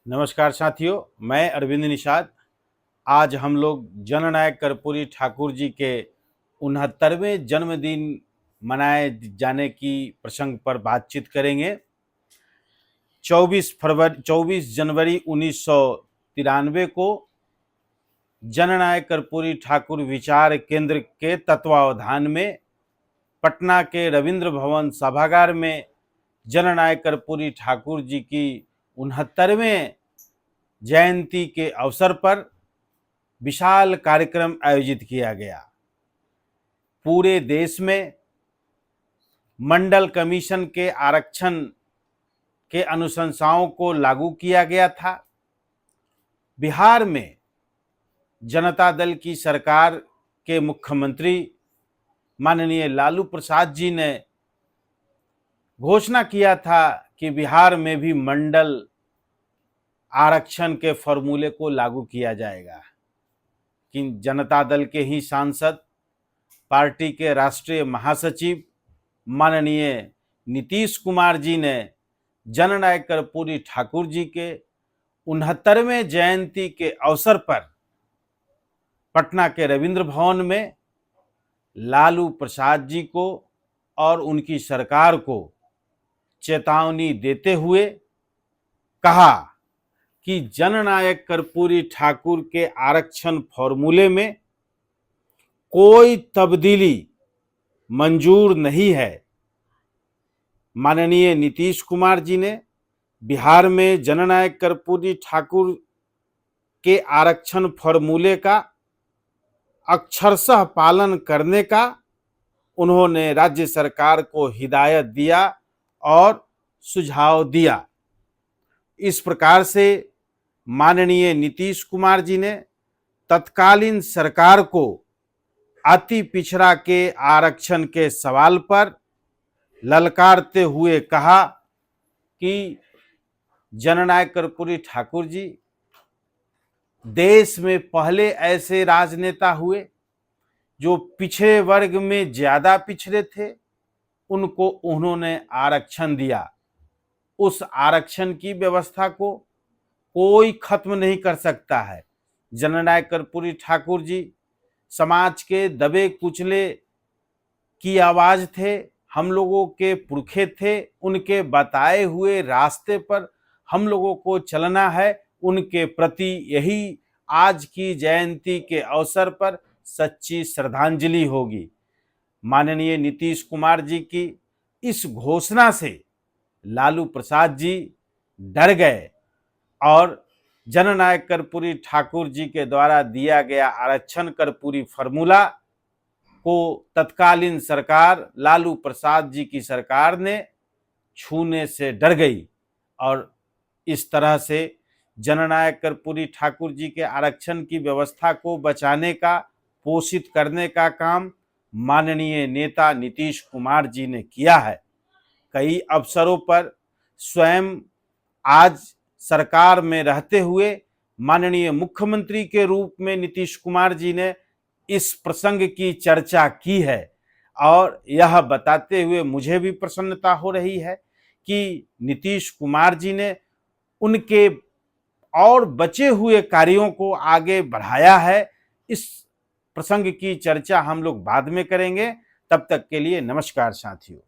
नमस्कार साथियों, मैं अरविंद निषाद। आज हम लोग जननायक कर्पूरी ठाकुर जी के 69वें जन्मदिन मनाए जाने की प्रसंग पर बातचीत करेंगे। 24 जनवरी 1993 को जननायक कर्पूरी ठाकुर विचार केंद्र के तत्वावधान में पटना के रविंद्र भवन सभागार में जननायक कर्पूरी ठाकुर जी की 69वें जयंती के अवसर पर विशाल कार्यक्रम आयोजित किया गया। पूरे देश में मंडल कमीशन के आरक्षण के अनुशंसाओं को लागू किया गया था। बिहार में जनता दल की सरकार के मुख्यमंत्री माननीय लालू प्रसाद जी ने घोषणा किया था कि बिहार में भी मंडल आरक्षण के फॉर्मूले को लागू किया जाएगा। कि जनता दल के ही सांसद, पार्टी के राष्ट्रीय महासचिव माननीय नीतीश कुमार जी ने जननायक कर्पूरी ठाकुर जी के 69वें जयंती के अवसर पर पटना के रविंद्र भवन में लालू प्रसाद जी को और उनकी सरकार को चेतावनी देते हुए कहा कि जननायक कर्पूरी ठाकुर के आरक्षण फॉर्मूले में कोई तब्दीली मंजूर नहीं है। माननीय नीतीश कुमार जी ने बिहार में जननायक कर्पूरी ठाकुर के आरक्षण फॉर्मूले का अक्षरशः पालन करने का उन्होंने राज्य सरकार को हिदायत दिया और सुझाव दिया। इस प्रकार से माननीय नीतीश कुमार जी ने तत्कालीन सरकार को अति पिछड़ा के आरक्षण के सवाल पर ललकारते हुए कहा कि जननायक कर्पूरी ठाकुर जी, देश में पहले ऐसे राजनेता हुए जो पिछड़े वर्ग में ज्यादा पिछड़े थे, उनको उन्होंने आरक्षण दिया। उस आरक्षण की व्यवस्था को कोई खत्म नहीं कर सकता है। जननायक कर्पूरी ठाकुर जी समाज के दबे कुचले की आवाज थे, हम लोगों के पुरखे थे। उनके बताए हुए रास्ते पर हम लोगों को चलना है। उनके प्रति यही आज की जयंती के अवसर पर सच्ची श्रद्धांजलि होगी। माननीय नीतीश कुमार जी की इस घोषणा से लालू प्रसाद जी डर गए और जननायक कर्पूरी ठाकुर जी के द्वारा दिया गया आरक्षण कर्पूरी फॉर्मूला को तत्कालीन सरकार लालू प्रसाद जी की सरकार ने छूने से डर गई और इस तरह से जननायक कर्पूरी ठाकुर जी के आरक्षण की व्यवस्था को बचाने का, पोषित करने का काम माननीय नेता नीतीश कुमार जी ने किया है। कई अवसरों पर स्वयं आज सरकार में रहते हुए माननीय मुख्यमंत्री के रूप में नीतीश कुमार जी ने इस प्रसंग की चर्चा की है और यह बताते हुए मुझे भी प्रसन्नता हो रही है कि नीतीश कुमार जी ने उनके और बचे हुए कार्यों को आगे बढ़ाया है। इस प्रसंग की चर्चा हम लोग बाद में करेंगे। तब तक के लिए नमस्कार साथियों।